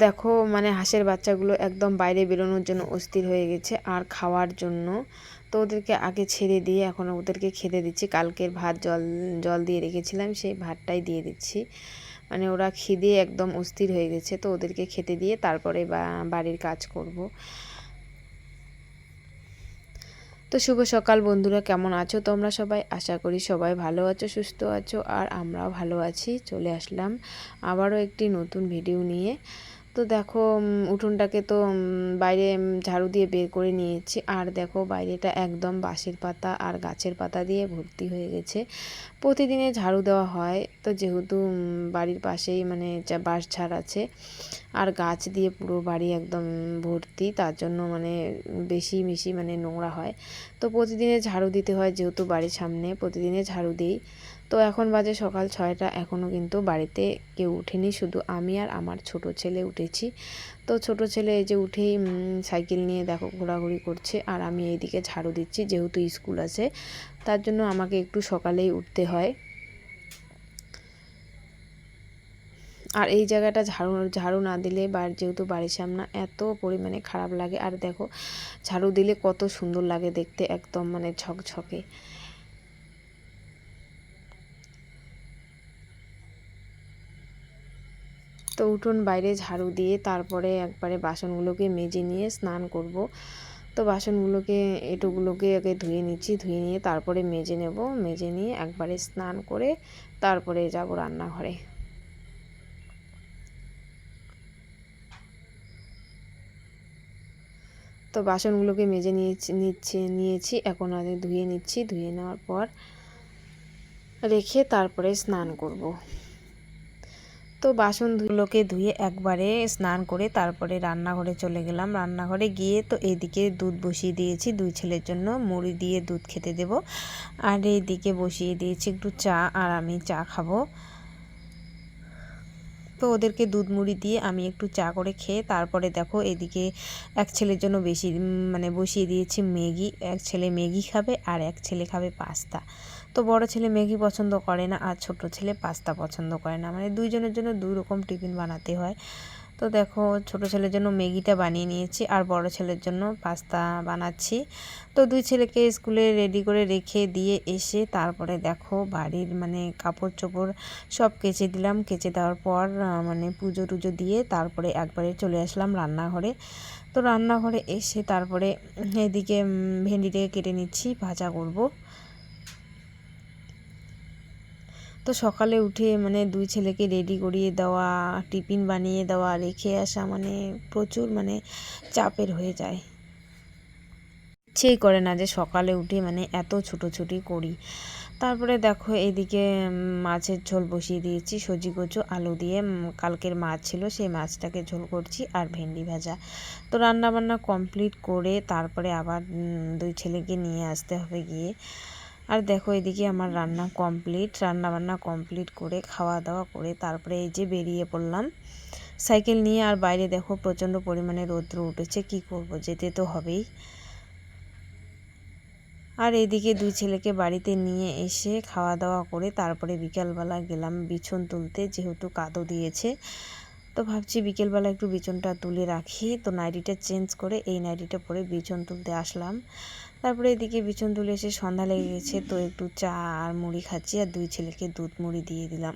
দেখো মানে হাঁসের বাচ্চাগুলো একদম বাইরে বেরোনোর জন্য অস্থির হয়ে গেছে আর খাওয়ার জন্য। তো ওদেরকে আগে ছেড়ে দিয়ে এখন ওদেরকে খেতে দিচ্ছি। কালকের ভাত জল জল দিয়ে রেখেছিলাম, সেই ভাতটাই দিয়ে দিচ্ছি। মানে ওরা খিদে একদম অস্থির হয়ে গেছে, তো ওদেরকে খেতে দিয়ে তারপরে বাড়ির কাজ করব। তো শুভ সকাল বন্ধুরা, কেমন আছো তোমরা সবাই? আশা করি সবাই ভালো আছো, সুস্থ আছো, আর আমরাও ভালো আছি। চলে আসলাম আবারও একটি নতুন ভিডিও নিয়ে। তো দেখো উঠোনটাকে তো বাইরে ঝাড়ু দিয়ে বের করে নিয়েছি। আর দেখো বাইরেটা একদম বাঁশের পাতা আর গাছের পাতা দিয়ে ভর্তি হয়ে গেছে। প্রতিদিনে ঝাড়ু দেওয়া হয়, তো যেহেতু বাড়ির পাশেই মানে বাঁশঝাড় আছে আর গাছ দিয়ে পুরো বাড়ি একদম ভর্তি, তার জন্য মানে বেশি মানে নোংরা হয়। তো প্রতিদিনে ঝাড়ু দিতে হয়, যেহেতু বাড়ির সামনে প্রতিদিনে ঝাড়ু দিই। তো এখন বাজে সকাল 6টা, এখনও কিন্তু বাড়িতে কেউ উঠেনি, শুধু আমি আর আমার ছোট ছেলে উঠেছি। তো ছোট ছেলে এই যে উঠেই সাইকেল নিয়ে দেখো ঘোরাঘুরি করছে, আর আমি এইদিকে ঝাড়ু দিচ্ছি। যেহেতু স্কুল আছে তার জন্য আমাকে একটু সকালেই উঠতে হয়। আর এই জায়গাটা ঝাড়ু না দিলে যেহেতু বাড়ির সামনে এত পরিমাণে খারাপ লাগে। আর দেখো ঝাড়ু দিলে কত সুন্দর লাগে দেখতে, একদম মানে ঝকঝকে। তো উঠোন বাইরে ঝাড়ু দিয়ে তারপরে একবারে বাসনগুলোকে মেজে নিয়ে স্নান করব। তো বাসনগুলোকে এঁটোগুলোকে আগে ধুয়ে নিচ্ছি, ধুয়ে নিয়ে তারপরে মেজে নেব। মেজে নিয়ে একবারে স্নান করে তারপরে যাব রান্নাঘরে। তো বাসনগুলোকে মেজে নিয়েছি এখন আগে ধুয়ে নিচ্ছি। ধুয়ে নেওয়ার পর রেখে তারপরে স্নান করব। তো বাসনগুলোকে ধুয়ে একবারে স্নান করে তারপরে রান্নাঘরে চলে গেলাম। রান্নাঘরে গিয়ে তো এইদিকে দুধ বসিয়ে দিয়েছি, 2 ছেলের জন্য মুড়ি দিয়ে দুধ খেতে দেব। আর এইদিকে বসিয়ে দিয়েছি একটু চা, আর আমি চা খাবো। তো ওদেরকে দুধ মুড়ি দিয়ে আমি একটু চা করে খেয়ে তারপরে দেখো এদিকে এক ছেলের জন্য মানে বসিয়ে দিয়েছি ম্যাগি। এক ছেলে ম্যাগি খাবে আর এক ছেলে খাবে পাস্তা। তো বড় ছেলে ম্যাগি পছন্দ করে না আর ছোট ছেলে পাস্তা পছন্দ করে না, মানে দুইজনের জন্য 2 রকম টিফিন বানাতে হয়। তো দেখো ছোট ছেলের জন্য ম্যাগিটা বানিয়ে নিয়েছি আর বড় ছেলের জন্য পাস্তা বানাচ্ছি। তো 2 ছেলেকে স্কুলে রেডি করে রেখে দিয়ে এসে তারপরে দেখো বাড়ির মানে কাপড় চোপড় সব কেচে দিলাম। কেচে দেওয়ার পর মানে পুজো টুজো দিয়ে তারপরে একবারে চলে আসলাম রান্নাঘরে। তো রান্নাঘরে এসে তারপরে এদিকে ভেন্ডিটাকে কেটে নিচ্ছি, ভাজা করব। তো সকালে উঠে মানে 2 ছেলেকে রেডি করিয়ে দেওয়া, টিফিন বানিয়ে দেওয়া, রেখে আসা মানে প্রচুর মানে চাপের হয়ে যায়। ইচ্ছেই করে না যে সকালে উঠে মানে এত ছুটোছুটি করি। তারপরে দেখো এদিকে মাছের ঝোল বসিয়ে দিয়েছি, সজি কচু আলু দিয়ে। কালকের মাছ ছিল, সেই মাছটাকে ঝোল করছি, আর ভেন্ডি ভাজা। তো রান্নাবান্না কমপ্লিট করে তারপরে আবার 2 ছেলেকে নিয়ে আসতে হবে গিয়ে। আর দেখো এদিকে আমার রান্নাবান্না কমপ্লিট করে খাওয়া দাওয়া করে তারপরে এই যে বেরিয়ে পড়লাম সাইকেল নিয়ে। আর বাইরে দেখো প্রচণ্ড পরিমাণে রৌদ্র উঠেছে, কি করব, যেতে তো হবেই। আর এদিকে 2 ছেলেকে বাড়িতে নিয়ে এসে খাওয়া দাওয়া করে তারপরে বিকালবেলা গেলাম বিছন তুলতে, যেহেতু কাদো দিয়েছে। তো ভাবছি বিকেলবেলা একটু বিছনটা তুলে রাখি। তো নাইটিটা চেঞ্জ করে এই নাইটিটা পরে বিছন তুলতে আসলাম। তারপরে এদিকে বিছন তুলে এসে সন্ধ্যা লেগে গেছে, তো একটু চা আর মুড়ি খাচ্ছি আর 2 ছেলেকে দুধ মুড়ি দিয়ে দিলাম।